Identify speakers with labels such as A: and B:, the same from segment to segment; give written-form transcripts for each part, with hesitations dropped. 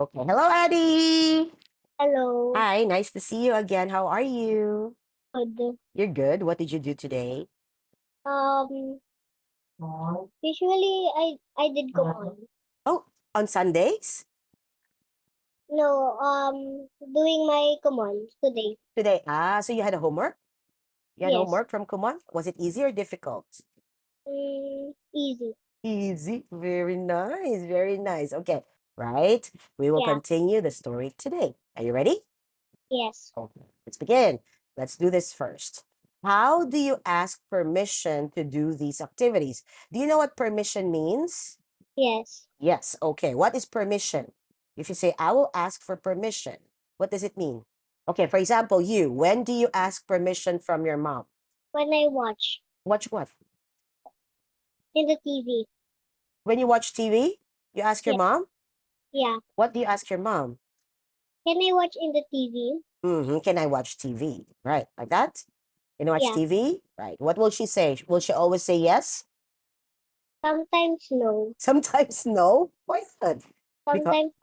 A: Okay. Hello, Addy.
B: Hello.
A: Hi, nice to see you again. How are you?
B: Good.
A: You're good. What did you do today?
B: Um, Usually I did command.
A: Oh, on Sundays?
B: No, doing my command today.
A: Today. So you had a homework? You had
B: Yes.
A: homework from Kumon? Was it easy or difficult?
B: Easy.
A: Easy. Very nice. Very nice. Okay. Right. We will
B: Yeah.
A: continue the story today. Are you ready?
B: Yes.
A: Okay. Let's begin. Let's do this first. How do you ask permission to do these activities? Do you know what permission means?
B: Yes.
A: Yes. Okay. What is permission? If you say, I will ask for permission, what does it mean? Okay. For example, when do you ask permission from your mom?
B: When I watch
A: Watch what?
B: in the TV.
A: When you watch TV, you ask your
B: Yeah.
A: mom?
B: Yeah.
A: What do you ask your mom?
B: Can I watch in the TV?
A: Can I watch TV? Right. Like that? Can I watch
B: Yeah.
A: TV? Right. What will she say? Will she always say yes?
B: Sometimes no.
A: Sometimes no. Why not? Because
B: Sometimes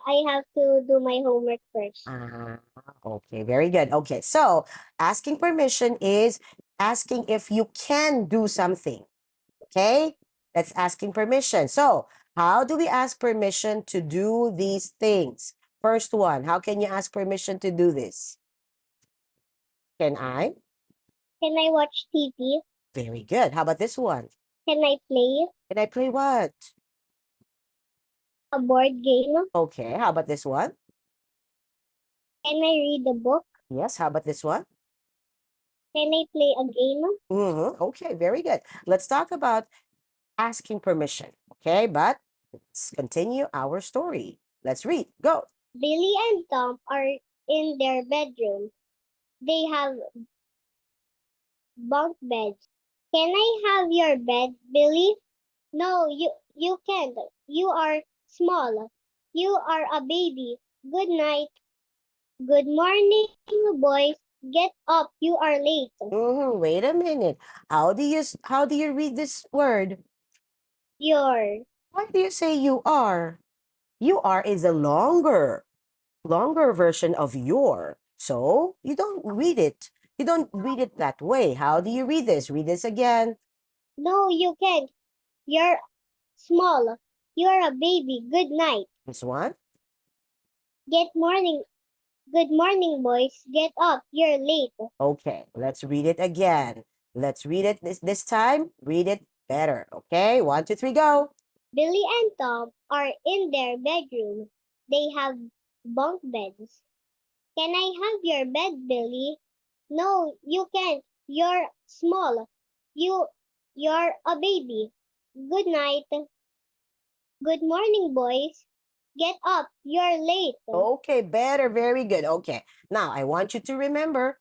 B: I have to do my homework first.
A: Ah, okay, very good. Okay, so asking permission is asking if you can do something. Okay, that's asking permission. So, how do we ask permission to do these things? First one, how can you ask permission to do this? Can I?
B: Can I watch TV?
A: Very good. How about this one?
B: Can I play
A: Can I play what?
B: a board game?
A: Okay, how about this one?
B: Can I read a book?
A: Yes, how about this one?
B: Can I play a game?
A: Okay, very good. Let's talk about asking permission. Okay, but let's continue our story. Let's read. Go.
B: Billy and Tom are in their bedroom. They have bunk beds. Can I have your bed, Billy? No, you can't. You are small. You are a baby. Good night. Good morning, boys. Get up. You are late.
A: Wait a minute. How do you read this word?
B: Your.
A: Why do you say you are? You are is a longer version of your. So you don't read it. You don't read it that way. How do you read this? Read this again.
B: No, you can't. You're small. You're a baby. Good night.
A: This one.
B: Get morning. Good morning, boys. Get up. You're late.
A: Okay, let's read it again. Let's read it this time. Read it better. Okay, 1, 2, 3, go.
B: Billy and Tom are in their bedroom. They have bunk beds. Can I have your bed, Billy? No, you can't. You're small. You're a baby. Good night. Good morning, boys. Get up. You're late.
A: Okay, better. Very good. Okay. Now, I want you to remember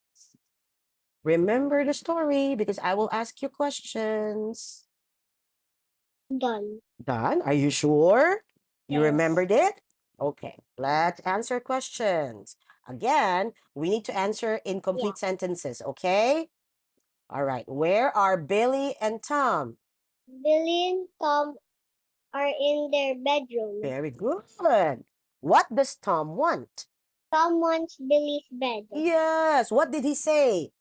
A: the story because I will ask you questions.
B: Done.
A: Done? Are you sure? You
B: Yes.
A: remembered it? Okay, let's answer questions. Again, we need to answer in
B: Yeah.
A: complete sentences, okay? All right. Where are Billy and Tom?
B: Billy and Tom are in their bedroom.
A: Very good. What does Tom want?
B: Tom wants Billy's bed.
A: Yes. What did he say?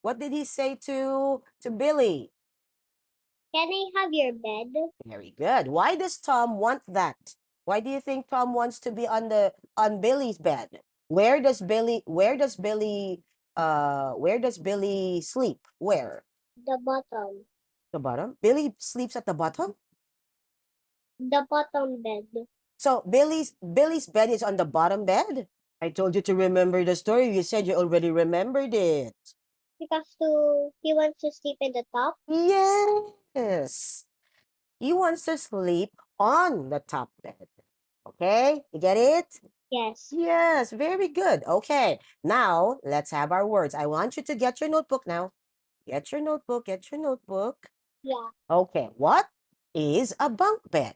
A: What did he say to Billy?
B: Can I have your bed?
A: Very good. Why does Tom want that? Why do you think Tom wants to be on Billy's bed? Where does Billy sleep? Where?
B: The bottom.
A: The bottom? Billy sleeps at the bottom?
B: The bottom bed.
A: So Billy's bed is on the bottom bed? I told you to remember the story. You said you already remembered it.
B: Because he wants to sleep in the top.
A: Yes. He wants to sleep on the top bed. Okay? You get it?
B: Yes.
A: Yes, very good. Okay, now let's have our words. I want you to get your notebook now. Get your notebook, get your notebook.
B: Yeah.
A: Okay, what is a bunk bed?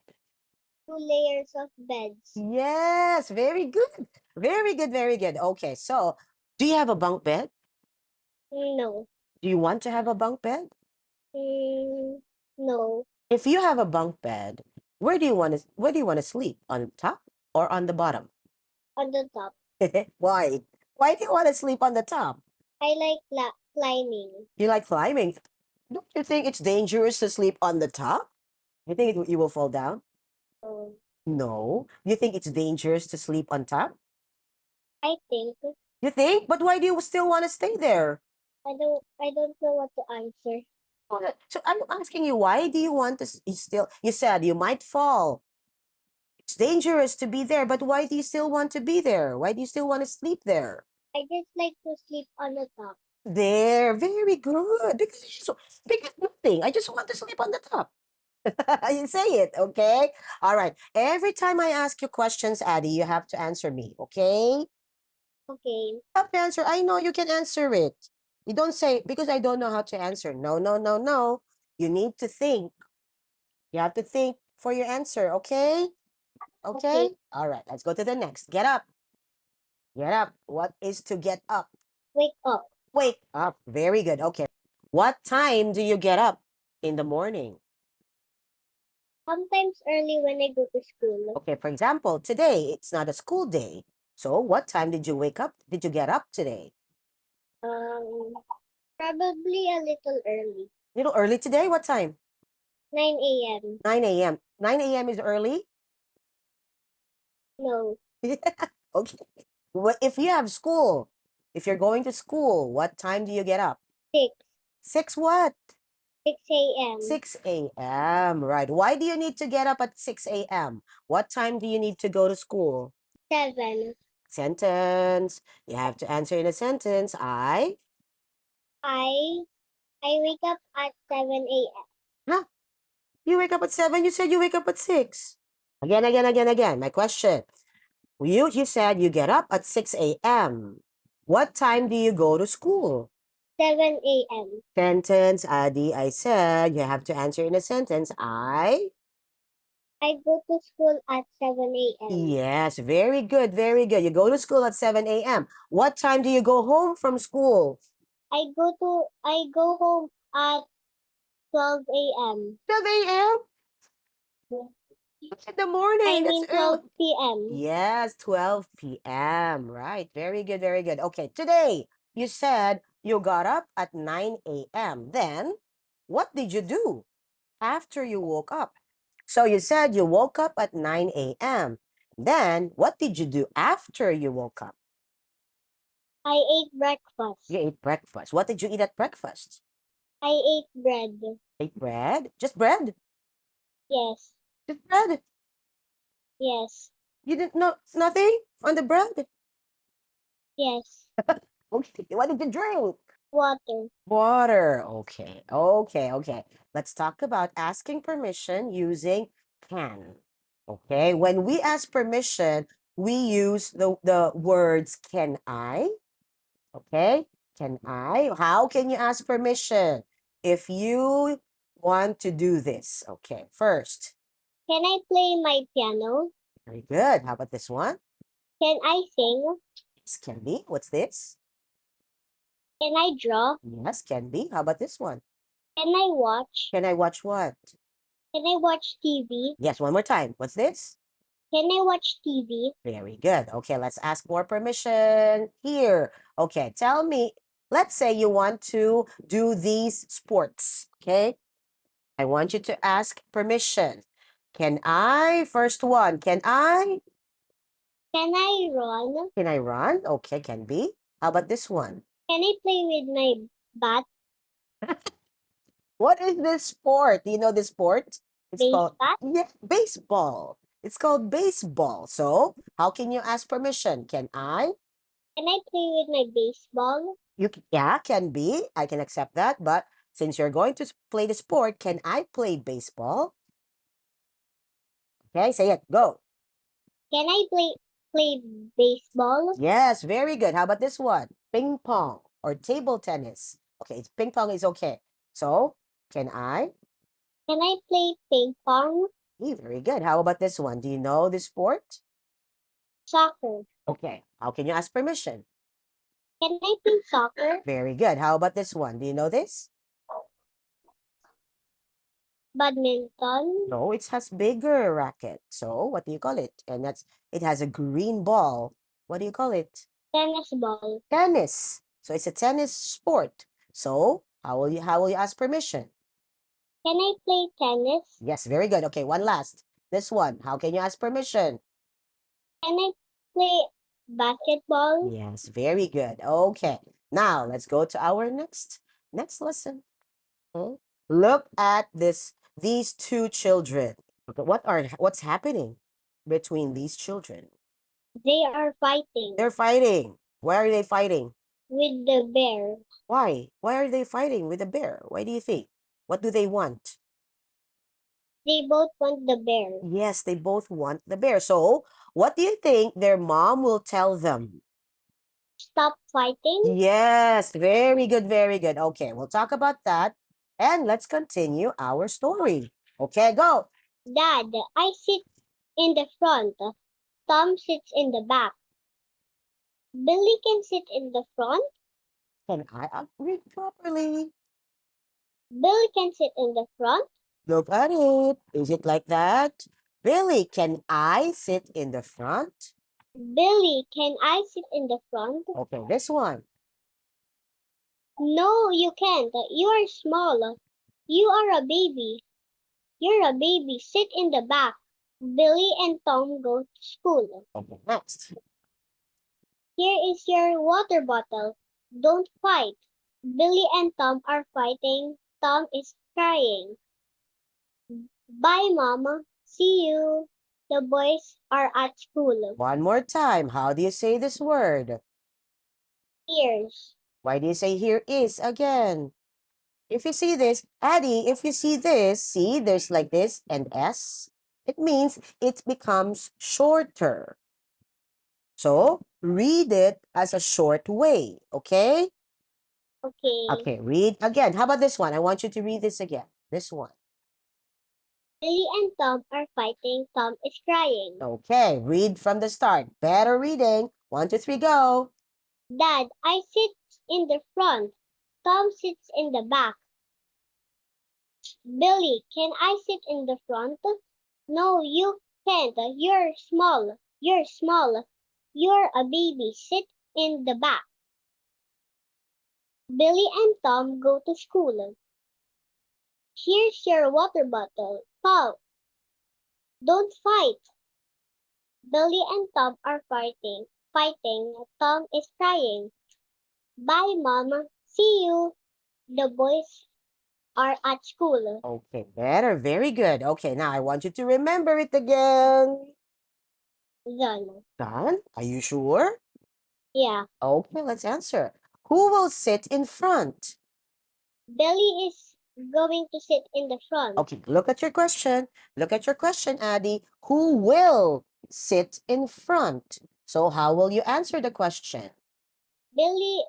B: 2 layers of beds.
A: Yes, very good. Very good, very good. Okay, so do you have a bunk bed?
B: No.
A: Do you want to have a bunk bed?
B: No.
A: If you have a bunk bed, where do you want to sleep? On top or on the bottom?
B: on the top.
A: Why? Why do you want to sleep on the top?
B: I like climbing.
A: You like climbing. Don't you think it's dangerous to sleep on the top? You think you will fall down?
B: So
A: No. You think it's dangerous to sleep on top?
B: I think
A: You think? But why do you still want to stay there?
B: I don't know what to answer.
A: So I'm asking you, why do you want to you still, you said you might fall. It's dangerous to be there, but why do you still want to be there? Why do you still want to sleep there?
B: I just like to sleep on the top.
A: There, very good. Because nothing. I just want to sleep on the top. You say it, okay? All right. Every time I ask you questions, Addy, you have to answer me, okay?
B: Okay.
A: You have to answer. I know you can answer it. You don't say, because I don't know how to answer. No, no, no, no. You need to think. You have to think for your answer, okay?
B: Okay.
A: Okay? All right, let's go to the next. Get up. Get up. What is to get up?
B: Wake up.
A: Wake up. Very good. Okay. What time do you get up in the morning?
B: Sometimes early when I go to school.
A: Okay, for example, today it's not a school day. So what time did you wake up? Did you get up today?
B: Um, Probably a little early.
A: Little early today? What time?
B: 9 a.m.
A: 9 a.m. 9 a.m. is early?
B: No,
A: Okay. What if you have school? If you're going to school, what time do you get up?
B: 6.
A: 6 what?
B: 6 a.m.
A: 6 a.m. Right. Why do you need to get up at 6 a.m.? What time do you need to go to school?
B: 7.
A: Sentence. You have to answer in a sentence.
B: I I wake up at 7 a.m.
A: Huh? You wake up at 7? You said you wake up at 6. Again. My question. You said you get up at 6 a.m. What time do you go to school?
B: 7 a.m.
A: Sentence, Adi, I said you have to answer in a sentence.
B: I go to school at 7 a.m.
A: Yes, very good, very good. You go to school at 7 a.m. What time do you go home from school?
B: I go home at 12 a.m.
A: 12 a.m.? It's in the morning.
B: I
A: That's
B: mean
A: early.
B: 12 p.m.
A: Yes, 12 p.m. Right. Very good, very good. Okay, today you said you got up at 9 a.m. Then what did you do after you woke up? So you said you woke up at 9 a.m. Then what did you do after you woke up?
B: I ate breakfast.
A: You ate breakfast. What did you eat at breakfast?
B: I ate bread.
A: Ate bread? Just bread?
B: Yes.
A: Just bread?
B: Yes.
A: You didn't know nothing on the bread?
B: Yes.
A: Okay. What did you drink?
B: Water.
A: Water. Okay. Let's talk about asking permission using can. Okay. When we ask permission, we use the words can I? Okay. Can I? How can you ask permission? If you want to do this. Okay. First.
B: Can I play my piano?
A: Very good. How about this one?
B: Can I sing?
A: This can be. What's this?
B: Can I draw?
A: Yes, can be. How about this one?
B: Can I watch?
A: Can I watch what?
B: Can I watch TV?
A: Yes, one more time. What's this?
B: Can I watch TV?
A: Very good. Okay, let's ask more permission here. Okay, tell me, let's say you want to do these sports. Okay, I want you to ask permission. Can I, first one,
B: Can I run?
A: can I run? Okay, can be. How about this one?
B: Can I play with my bat?
A: What is this sport? Do you know this sport? It's
B: Base
A: called,
B: bat?
A: yeah, baseball. It's called baseball. So, how can you ask permission? Can I?
B: Can I play with my baseball?
A: Yeah, can be. I can accept that. But since you're going to play the sport, can I play baseball? Okay, say it. Go.
B: Can I play baseball?
A: Yes, very good. How about this one? Ping pong or table tennis. Okay, it's ping pong is okay. So, can I?
B: Can I play ping pong?
A: Very good. How about this one? Do you know this sport?
B: Soccer.
A: Okay. How can you ask permission?
B: Can I play soccer?
A: Very good. How about this one? Do you know this?
B: Badminton?
A: No, it has bigger racket. So, what do you call it? And it has a green ball. What do you call it?
B: Tennis ball.
A: Tennis. So it's a tennis sport. So how will you ask permission?
B: Can I play tennis?
A: Yes, very good. Okay, one last. This one. How can you ask permission?
B: Can I play basketball?
A: Yes, very good. Okay. Now let's go to our next lesson. Hmm? Look at these two children. Okay, what's happening between these children?
B: They are fighting
A: They're fighting. Why are they fighting?
B: with the bear.
A: Why? Why are they fighting with a bear? Why do you think? What do they want?
B: They both want the bear.
A: Yes, they both want the bear. So, what do you think their mom will tell them?
B: Stop fighting.
A: Yes, very good, very good. Okay, we'll talk about that and let's continue our story. Okay, go.
B: Dad, I sit in the front. Tom sits in the back. Billy can sit in the front.
A: Can I read properly?
B: Billy can sit in the front.
A: Look at it. Is it like that? Really, can I sit in the front?
B: Billy, can I sit in the front?
A: Okay, this one.
B: No, you can't. You are small. You are a baby. You're a baby. Sit in the back. Billy and Tom go to school.
A: Okay, next.
B: Here is your water bottle. Don't fight. Billy and Tom are fighting. Tom is crying. Bye, Mama. See you. The boys are at school.
A: One more time. How do you say this word?
B: Ears.
A: Why do you say here is again? If you see this, Addy, if you see this, see there's like this and S, it means it becomes shorter. So read it as a short way, okay?
B: Okay.
A: Okay, read again. How about this one? I want you to read this again. This one.
B: Billy and Tom are fighting. Tom is crying.
A: Okay, read from the start. Better reading. 1, 2, 3, go.
B: Dad, I sit in the front. Tom sits in the back. Billy, can I sit in the front? No, you can't. You're small. You're small. You're a baby. Sit in the back. Billy and Tom go to school. Here's your water bottle. Tom, don't fight. Billy and Tom are fighting. Fighting. Tom is crying. Bye, Mama. See you. The boys are at school.
A: Okay, better. Very good. Okay, now I want you to remember it again.
B: Done.
A: Done? Are you sure?
B: Yeah.
A: Okay, let's answer. Who will sit in front?
B: Billy is going to sit in the front.
A: Okay, look at your question. Look at your question, Addy. Who will sit in front? So how will you answer the question?
B: Billy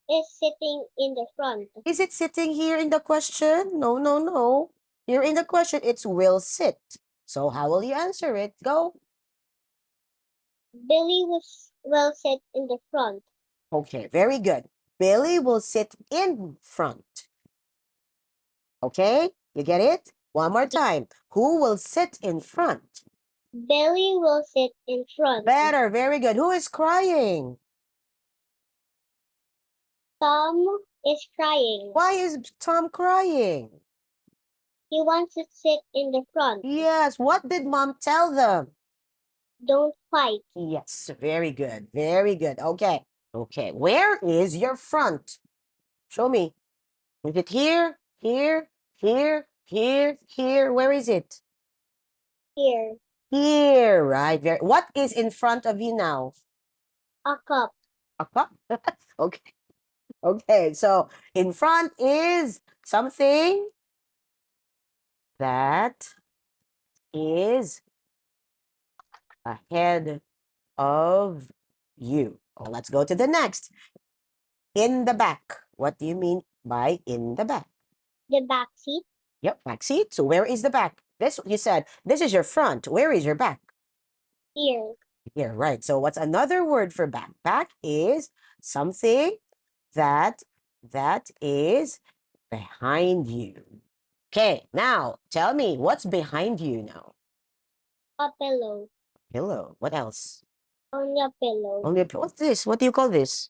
B: is sitting in the front.
A: Is it sitting here in the question? No, no, no. Here in the question, it's will sit. So how will you answer it? Go.
B: Will sit in the front.
A: Okay, very good. Billy will sit in front. Okay, you get it? One more time. Who will sit in front?
B: Billy will sit in front.
A: Better, very good. Who is crying?
B: Tom is crying.
A: Why is Tom crying?
B: He wants to sit in the front.
A: Yes, what did mom tell them?
B: Don't fight.
A: Yes, very good, very good. Okay, okay. Where is your front? Show me. Is it here, here, here, here, here? Where is it?
B: Here,
A: Here, right? Very. What is in front of you now?
B: a cup.
A: A cup. Okay. Okay. So in front is something that is ahead of you. Oh, let's go to the next. In the back. What do you mean by in the back?
B: The back seat.
A: Yep, back seat. So where is the back? This you said this is your front. Where is your back?
B: Here,
A: Here, right. So what's another word for back? Back is something that is behind you. Okay, now tell me what's behind you now?
B: a pillow.
A: Pillow. What else?
B: On your pillow.
A: Only a what's this? What do you call this?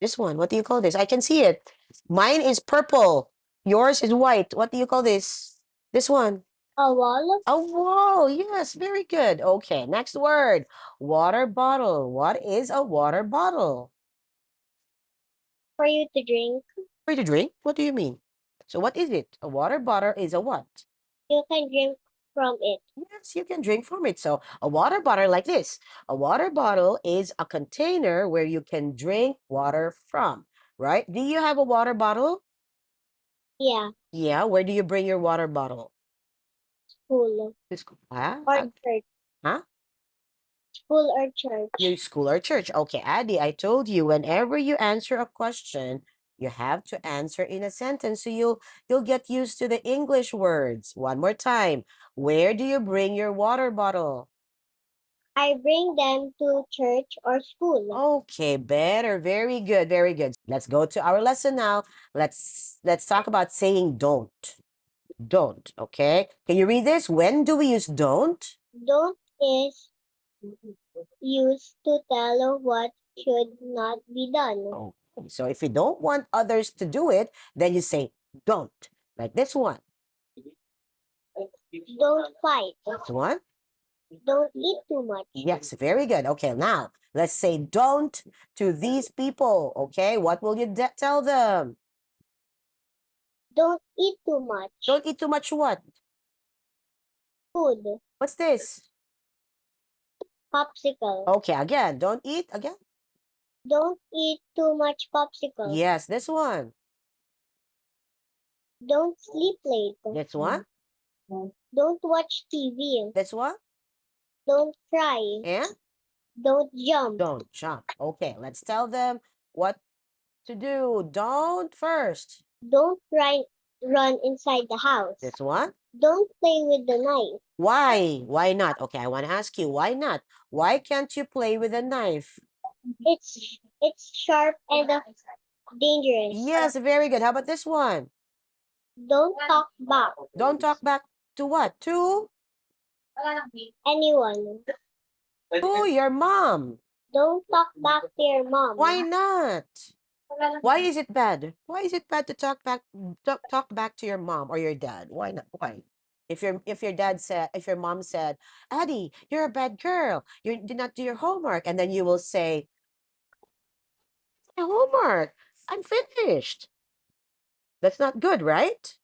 A: This one. What do you call this? I can see it. Mine is purple. Yours is white. What do you call this? This one.
B: A wall
A: A wall. Yes, very good. Okay, next word. Water bottle. What is a water bottle?
B: for you to drink.
A: Free to drink? What do you mean? So what is it? A water bottle is a what?
B: You can drink from it.
A: Yes, you can drink from it. So a water bottle like this. A water bottle is a container where you can drink water from, right? Do you have a water bottle?
B: Yeah,
A: Yeah, where do you bring your water bottle?
B: school
A: To school. Huh?
B: or church.
A: Huh?
B: School or church.
A: Your school or church. Okay, Addy, I told you whenever you answer a question, you have to answer in a sentence so you'll get used to the English words. One more time. Where do you bring your water bottle?
B: I bring them to church or school.
A: Okay, better. Very good. Very good. Let's go to our lesson now. Let's talk about saying don't. Don't, okay? Can you read this? When do we use don't?
B: Don't is used to tell what should not be done.
A: Okay. So if you don't want others to do it, then you say don't. Like this one.
B: Don't fight.
A: This one.
B: Don't eat too much.
A: Yes, very good. Okay, now let's say don't to these people. Okay, what will you tell them?
B: Don't eat too much.
A: Don't eat too much what?
B: Food.
A: What's this?
B: Popsicle.
A: Okay, again, don't eat again.
B: Don't eat too much popsicle.
A: Yes, this one.
B: Don't sleep late.
A: This one.
B: Don't watch TV.
A: This one.
B: Don't cry.
A: And
B: Don't jump.
A: don't jump. Okay, let's tell them what to do. Don't first.
B: Don't run inside the house.
A: This one.
B: Don't play with the knife.
A: Why? Why not? Okay, I want to ask you, why not? Why can't you play with a knife?
B: It's sharp and dangerous.
A: Yes, very good. How about this one?
B: Don't talk back.
A: Don't talk back to what? To
B: Anyone.
A: your mom.
B: Don't talk back to your mom.
A: Why not? Why is it bad? Why is it bad to talk back to your mom or your dad? Why not? Why? If your mom said, Addy, you're a bad girl. You did not do your homework, and then you will say, my homework. I'm finished. That's not good, right?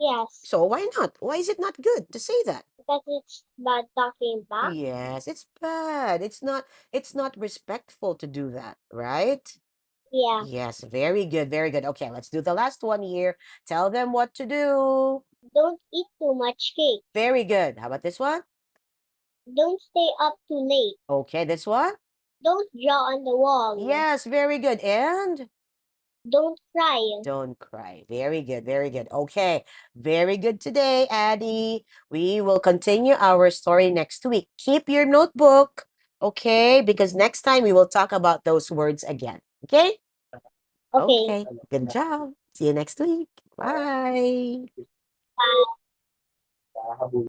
B: Yes,
A: So why not? Why is it not good to say that?
B: because it's bad talking back.
A: Yes, it's bad. It's not respectful to do that, right?
B: Yeah.
A: Yes, very good, very good. Okay, let's do the last one here. Tell them what to do.
B: Don't eat too much cake.
A: Very good. How about this one?
B: Don't stay up too late.
A: Okay, this one?
B: Don't draw on the wall.
A: Yes, very good. And
B: Don't cry.
A: don't cry. Very good, very good. Okay, very good today, Addy. We will continue our story next week. Keep your notebook, okay? Because next time we will talk about those words again. Okay?
B: Okay.
A: Okay. Good job. See you next week. Bye.
B: Bye.